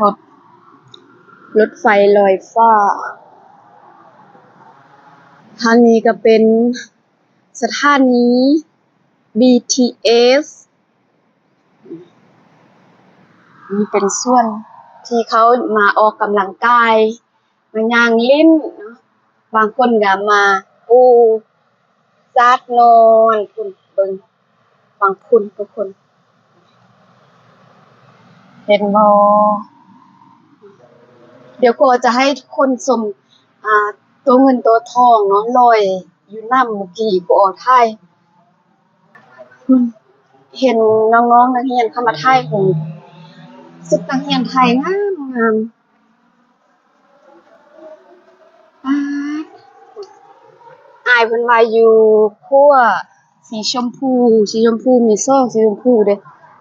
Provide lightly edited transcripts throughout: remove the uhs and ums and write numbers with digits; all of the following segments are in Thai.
รถรถไฟลอยฟ้าทางนี้ก็เป็นสถานี BTS นี่เป็นส่วนที่เขามาออกกำลังกายมาย่างลิ้นเนาะบางคนก็มาปูซาดนอนคุณเบิ่งบางคนทุกคนเห็นบ่เดี๋ยวก็จะให้ทุกคนชมตัวเงินตัวทองเนาะลอยอยู่น้ำเมื่อกี้ก็ออกถ่ายเห็นน้องๆนักเรียนเข้ามาถ่ายของสุดนักเรียนไทยงามอายเพิ่นว่าอยู่คั่วสีชมพูมีซองสีชมพูเด้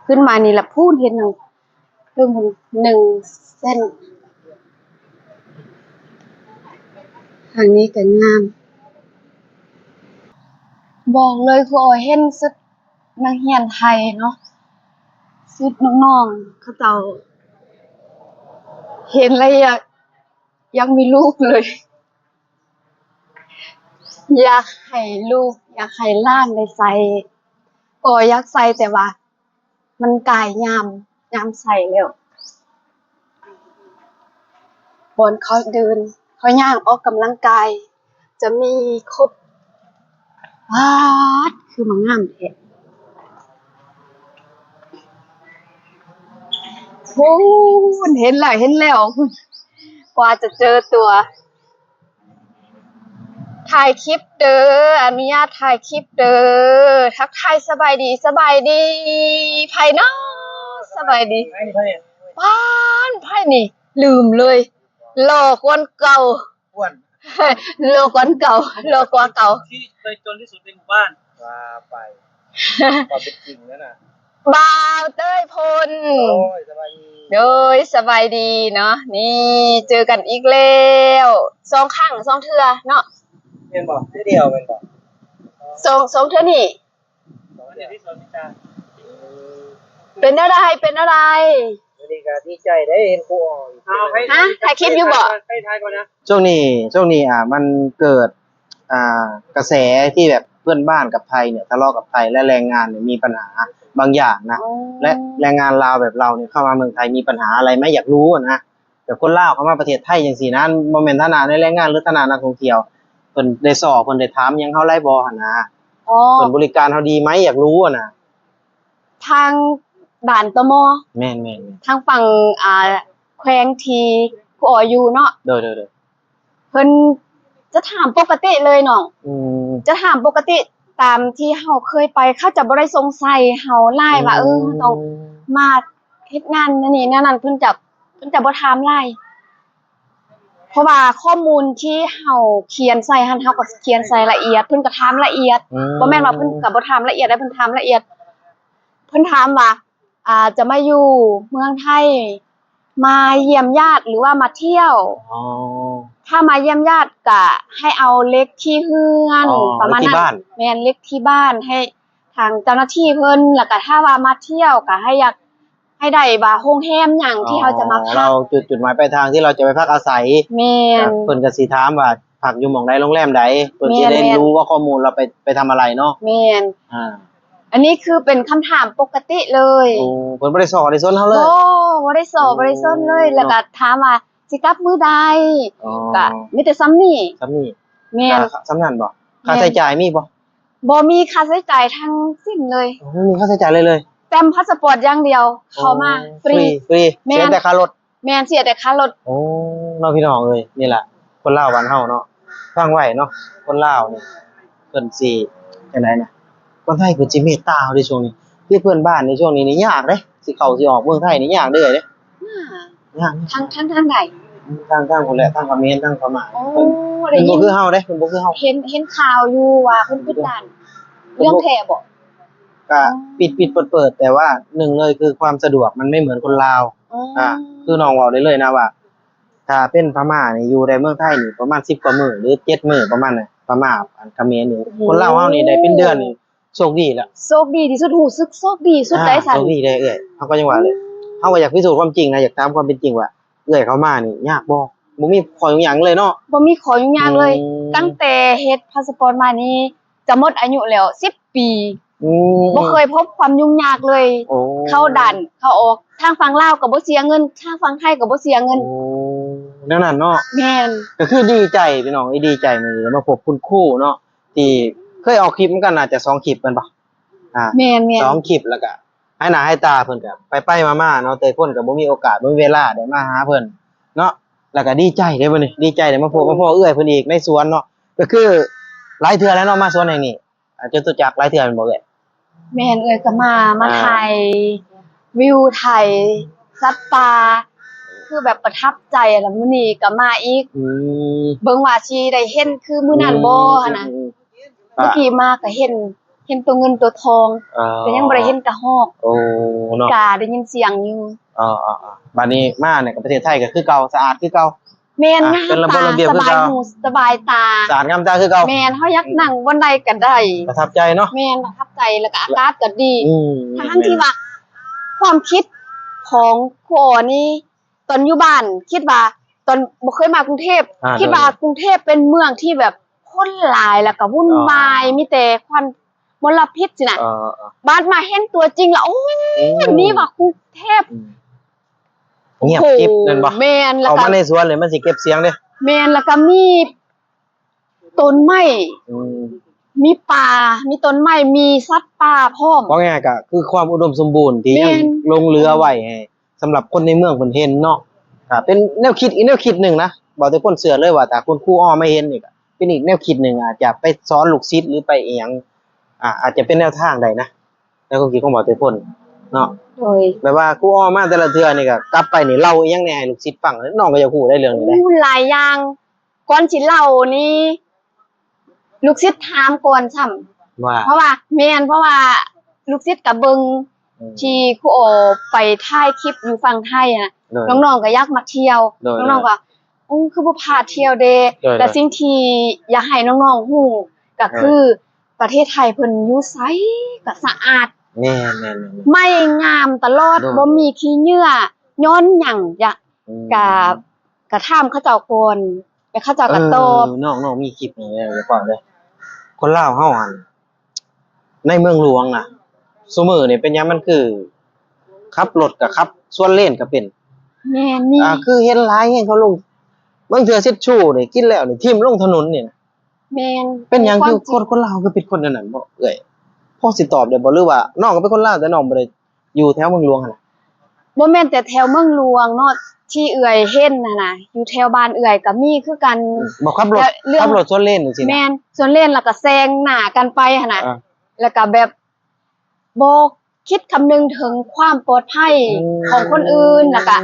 ขึ้นมานี่ละพูนเห็นหนังเรื่องมัน1เส้นทางนี้ก็งามบอกเลยคืออ้อยเห็นสุดนักเรียนไทยเนาะสุดน้องๆเขาเจ้าเห็นแล้วยังมีลูกเลยอยากให้ลูกอยากให้หลานได้ใส่ก็อยากใส่แต่ว่ามันกายยามใส่แล้วบนเขาเดินเขาย่างออกกำลังกายจะมีครบคือมันงามแท้โอ้เห็นแล้วกว่าจะเจอตัวถ่ายคลิปเด้ออนุญาตถ่ายคลิปเด้อทักทายสบายดีไผเนาะสบายดีป้านไผนี่ลืมเลยหล่อกว่าเก่าอ้วนหล่อกว่าเก่าที่เคยจนที่สุดในหมู่บ้านว่าไปความเป็นจริงนั่นน่ะบ่าวเต้ยพลโอ้ยสบายดีโดยสบายดีเนาะนี่เจอกันอีกแล้ว2 ครั้ง2 เทื่อเนาะแม่นบ่เดียวแม่นบ่2 เทื่อนี่เดี๋ยวที่สอนวิชาเป็นอะไรวันนี้ก็ดีใจได้เห็นครูอ๋อยถ่ายคลิปอยู่บ่ไปถ่ายก่อนนะช่วงนี้มันเกิดกระแสที่แบบเพื่อนบ้านกับไทยเนี่ยทะเลาะกับไทยและแรงงานเนี่ยมีปัญหาบางอย่างนะและแรงงานลาวแบบเราเนี่ยเข้ามาเมืองไทยมีปัญหาอะไรไหมอยากรู้นะแบบคนลาวเข้ามาประเทศไทยจังซี่นะบ่แม่นฐานะในแรงงานหรือฐานะนักท่องเที่ยวเพิ่นได้สอบเพิ่นได้ถามหยังเฮาไล่บ่หั่นนะเพิ่นบริการเฮาดีไหมอยากรู้นะทางด่านตมแม่นทางฝั่งแขวงที่ผู้อ๋ออยู่เนาะโดยเพิ่นจะถามปกติเลยน้องจะถามปกติตามที่เฮาเคยไปเขาจะบ่ได้สงสัยเฮาหลายว่าต้องมาเฮ็ดงานนี่นั่นเพิ่นจะบ่ถามหลายเพราะว่าข้อมูลที่เฮาเขียนใส่หั่นเฮาก็เขียนใส่ละเอียดเพิ่นก็ถามละเอียดบ่แม่นว่าเพิ่นก็บ่ถามละเอียดได้เพิ่นถามละเอียดเพิ่นถามว่าจะมาอยู่เมืองไทยมาเยี่ยมญาติหรือว่ามาเที่ยวถ้ามาเยี่ยมญาติก็ให้เอาเลขที่เฮือนประมาณนั้นแม่นเลขที่บ้านให้ทางเจ้าหน้าที่เพิ่นแล้วก็ถ้าว่ามาเที่ยวก็ให้อยากให้ได้ว่าโรงแรมหยังที่เราจะมาพักเราจุดหมายปลายทางที่เราจะไปพักอาศัยแม่นเพิ่นก็สิถามว่าพักอยู่หม้องใดโรงแรมใดเพิ่นสิได้รู้ว่าข้อมูลเราไปทำอะไรเนาะแม่นอันนี้คือเป็นคำถามปกติเลยเพิ่นบ่ได้สอนได้สนเฮาเลยบ่ได้สอนบ่ได้สนเลยแล้วก็ถามว่าสิกลับมื้อใดก็มีแต่ซ้ำนี่แม่นซ้ำนั่นบ่ค่าใช้จ่ายมีบ่มีค่าใช้จ่ายทั้งสิ้นเลยไม่มีค่าใช้จ่ายเลยแต้มพาสปอร์ตอย่างเดียวเข้ามาฟรีเสียแต่ค่ารถแม่นเสียแต่ค่ารถน้องพี่น้องเอ้ยนี่แหละคนลาวบ้านเฮาเนาะฟังไว้เนาะคนลาวนี่เพิ่นสิจังได๋นะคนไทยเพิ่นสิเมตตาเฮาในช่วงนี้คือเพื่อนบ้านในช่วงนี้นี่ยากเด้สิเข้าสิออกเมืองไทยนี่ยากเด้ยากทางใดทางพุ่นแหละทางเขมรทางพม่าเพิ่นบ่คือเฮาเด้เพิ่นบ่คือเฮาเห็นข่าวอยู่ว่าเพิ่นปิดด่านเรื่องแท้บ่ก็ปิดเปิดแต่ว่า1เลยคือความสะดวกมันไม่เหมือนคนลาวคือน้องเว้าได้เลยนะว่าถ้าเป็นพม่านี่อยู่ในเมืองไทยนี่ประมาณ10กว่ามื้อหรือ7มื้อประมาณนั้นพม่าเขมรนี่คนลาวเฮานี่ได้เป็นเดือนนี่โชคดีแล้วโชคดีที่สุดรู้สึกโชคดีสุดได้ซั่นโชคดีได้เอ้ยเฮาก็ยังว่าเลย เฮาก็อยากพิสูจน์ความจริงนะอยากตามความเป็นจริงว่าเอื้อยเขามานี่ยากบ่มีข้อหยังเลยเนาะบ่มีขอยุ่งยากเลย อืม ตั้งแต่เฮ็ดพาสปอร์ตมานี่จะหมดอายุแล้ว10 ปี อืม บ่เคยพบความยุ่งยากเลย โอ้ เข้าด่านเข้าออกทางฝั่งลาวก็บ่เสียเงินทางฝั่งไทยก็บ่เสียเงิน โอ้นั่นน่ะเนาะ แม่น ก็คือดีใจพี่น้องดีใจมื้อนี้มาพบคุณครูเนาะที่เคยออกคลิปเหมือนกันน่าจะ2คลิปแม่นบ่แม่น สองคลิปแล้วก็ให้หน้าให้ตาเพิ่นก็ไปมาๆเนาะแต่เพิ่นก็บ่มีโอกาสบ่มีเวลาได้มาหาเพิ่นเนาะแล้วก็ดีใจเด้มื้อนี้ดีใจได้มาพบกับพ่อเอื้อยเพิ่นอีกในสวนเนาะก็คือหลายเทื่อแล้วเนาะมาสวนแห่งนี้จตุจักรหลายเทื่อแม่นบ่เอ้ย แม่นเอ้ยก็มา อ่า ถ่ายวิวถ่ายสัตว์ป่าคือแบบประทับใจแล้วมื้อนี้ก็มาอีก อืม เบิ่งว่าสิได้เห็นคือมื้อนั้นบ่หั่นน่ะเมื่อกี้มาก็เห็นตัวเงินตัวทองแต่ยังบ่ได้เห็นกระรอก โอ้เนาะ กาได้ยินเสียงอยู่ บัดนี้มาเนี่ยกับประเทศไทยก็คือเก่าสะอาดคือเก่า แม่น อ่ะ งาม เป็นระบบ ตา ระเบียบ ส คือเก่า บายหูสบายตา สะอาดงามตาคือเก่า แม่นเฮาอยากนั่งบนใดก็ได้ ประทับใจเนาะ แม่นประทับใจแล้วก็อากาศก็ดี อืม ทั้งที่ว่าความคิดของครูอ๋อนี่ตอนอยู่บ้านคิดว่าตอนบ่เคยมากรุงเทพคิดว่ากรุงเทพเป็นเมืองที่แบบคนหลายแล้วก็วุ่นวายมีแต่ควันมลพิษสินะ เออ บ้านมาเห็นตัวจริงแล้วโอ้ยนี่ว่ากรุงเทพ เงียบกริบนั่นบ่ แม่นแล้ว เอา ก็ มาในสวนเลยมันสิเก็บเสียงเด้ แม่นแล้วก็มีต้นไม้ อืม มีป่ามีต้นไม้มีสัตว์ป่าพร้อม เพราะง่ายๆก็คือความอุดมสมบูรณ์ที่ยัง แม่น ลงเรือไว้ให้สำหรับคนในเมืองเพิ่นเห็นเนาะก็เป็นแนวคิดอีกแนวคิดหนึงนะบ่แต่คนเชื่อเลยว่าถ้าคุณครูอ้อไม่เห็นนี่ก็เป็นอีกแนวคิดหนึงอาจจะไปสอนลูกศิษย์หรือไปอีหยังอาจจะเป็นแนวทางใดนะแล้วก็คิดของบ่แต่คนเนาะ โดย แบบว่าครูอ้อมาแต่ละเทื่อนี่ก็กลับไปนี่เล่าอีหยังแหน่ให้ลูกศิษย์ฟังน้องก็อยากฮู้ได้เรื่องนี้ได้ หลายอย่างก่อนสิเล่านี่ลูกศิษย์ถามก่อนซ้ำ ว่า เพราะว่าลูกศิษย์ก็เบิ่งที่ครูโอไปถ่ายคลิปอยู่ฝั่งไทยน่ะ โดย น้องๆก็อยากมาเที่ยว โดย น้องๆก็คือบ่พาเที่ยวเด้ โดย แต่สิ่งที่อยากให้น้องๆฮู้ก็คือประเทศไทยเพิ่นอยู่ไสก็สะอาด แน่ๆ ไม่งามตลอด โดย บ่มีขี้เหงื่อย้อนหยังอยาก ๆ กะถามเขาเจ้าก่อนแต่เขาเจ้าก็ตอบ น้องมีคลิปนี่เดี๋ยวก่อนเลยคนลาวเฮาหั่นในเมืองหลวงน่ะซุมื้อนี่เป็นหยังมันคือขับรถก็ขับสวนเลนก็เป็น แม่นี่ คือเห็นหลายแฮงเขาลงบางเทื่อเช็ดชูนี่กินแล้วนี่ทิ่มลงถนนนี่นะ แม่น เป็นหยัง วา คื ม อ จริง คนลาวคือเป็นคนอันนั้นบ่เอ้ยพอสิตอบได้บ่หรือว่าน้องก็เป็นคนลาวแต่น้องบ่ได้อยู่แถวเมืองหลวงหั่นน่ะ บ่แม่นแต่แถวเมืองหลวงเนาะที่เอื่อยเห็นน่ะนะอยู่แถวบ้านเอื่อยก็มีคือกัน บ่ขับรถ แล้วเรื่อง ขับรถสวนเลนจังซี่นะ แม่นส่วนเล่นแล้วก็แซงหน้ากันไปหั่นน่ะ อ่า แล้วก็แบบบ่คิดคำนึงถึงความปลอดภัยของคนอื่นแล้วก็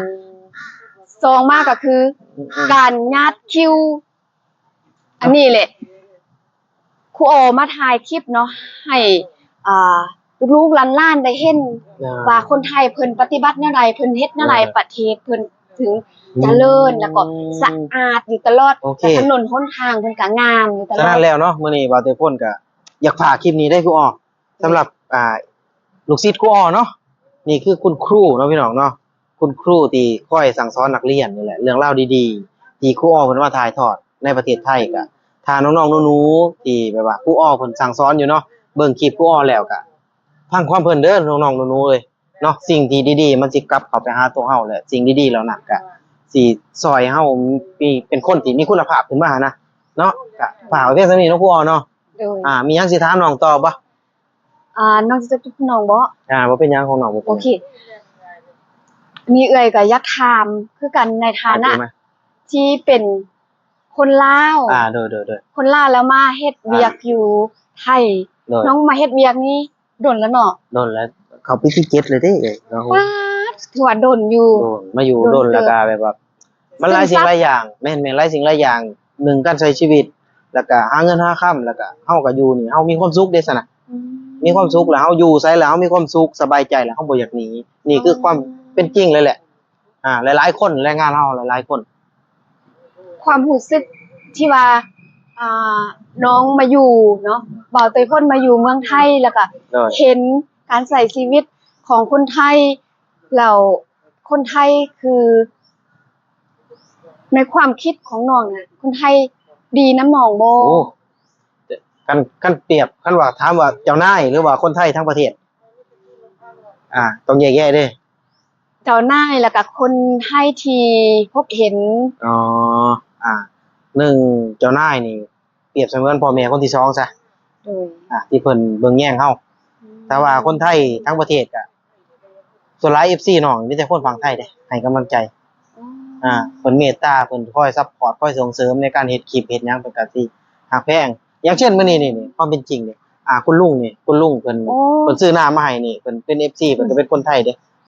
สองมาก็คือ การญาติคิว อันนี้แหละครูโอมาถ่ายคลิปเนาะให้อ่าลูกๆหลานๆได้เห็นว่าคนไทยเพิ่นปฏิบัติแนวใดเพิ่นเฮ็ดแนวใดประเทศเพิ่นถึงเจริญแล้วก็สะอาดอยู่ตลอด โอเค และถนนหนทางเพิ่นก็งามอยู่ตล ฉะ อ นั้ ด นแล้วเนาะมื้อนี้บ่าวเตพ่นก็อยากฝากคลิปนี้ได้ครูอ้อสำหรับลูกศิษย์ครูอ้อเนาะนี่คือคุณครูเนาะพี่น้องเนาะคุณครูที่คอยสั่งสอนนักเรียนนี่แหละเรื่องราวดีๆที่ครูอ้อเพิ่นมาถ่ายทอดในประเทศไทยก็ถ้าน้องๆหนูๆที่แบบว่าครูอ้อเพิ่นสั่งสอนอยู่เนาะเบิ่งคลิปครูอ้อแล้วก็ฟังความเพิ่นเด้อน้องๆหนูๆเอ้ยเนาะสิ่งที่ดีๆมันสิกลับเข้าไปหาตัวเฮาแหละสิ่งดีๆแล้วน่ะก็สิซอยเฮามีเป็นคนที่มีคุณภาพขึ้นมานะเนาะก็ฝากไว้เพียงเท่านี้เนาะครูอ้อเนาะ โดย มีหยังสิถามน้องต่อบ่ น้องจะพี่น้องบ่ บ่เป็นหยังของน้องบ่ โอเคมีเอ่ยก็อยากถามคือกันในฐานะ ไหม ที่เป็นคนลาว โดย คนลาวแล้วมาเฮ็ดเวียกอยู่ไทย โดย น้องมาเฮ็ดเวียกนี้โดนแล้วเนาะ โดนแล้วเขาปีที่7เลยเด้เนาะ ว้าดถือว่าโดนอยู่ โดนมาอยู่ โดน โดนแล้วก็แบบว่ามันหลายสิ่งหลายอย่างแม่นหลายสิ่งหลายอย่างหนึ่งการใช้ชีวิตแล้วก็หาเงินหาค่ำแล้วก็เฮาก็อยู่นี่เฮามีความสุขเด้ซั่นน่ะมีความสุขแล้วเฮาอยู่ไสแล้วเฮามีความสุขสบายใจแล้วเฮาบ่อยากหนีนี่คือความเป็นจริงเลยแหละหลายๆคนแรงงานเฮาหลายๆคน ความรู้สึกที่ว่าอ่าน้องมาอยู่เนาะบ่าวเตยพ่นมาอยู่เมืองไทยแล้วก็ โดย เห็นการใช้ชีวิตของคนไทยแล้ว คนไทยคือ ในความคิดของน้องน่ะคนไทยดีน้ำหนองโบ โอ้กันเปรียบกันว่าถามว่าเจ้านายหรือว่าคนไทยทั้งประเทศต้องแยกแยะเด้ เจ้านายแล้วก็คนไทยที่พบเห็น อ๋อหนึ่งเจ้านายนี่เปรียบเสมือนพ่อแม่คนที่สองซะ โดย ที่เพิ่นเบิ่งแย่งเฮาแต่ว่าคนไทยทั้งประเทศก็ส่วนหลาย FC น้องมีแต่คนฝั่งไทยเด้ให้กำลังใจเพิ่นเมตตาเพิ่นคอยซัพพอร์ตคอยส่งเสริมในการเฮ็ดคลิปเฮ็ดหยังเพิ่นก็สิฮักแพงอย่างเช่นมื้อนี้นี่ความเป็นจริงนี่คุณลุงเพิ่น โอ้ เพิ่นซื้อน้ำมาให้นี่เพิ่นเป็น FC เพิ่นก็เป็นคนไทยเด้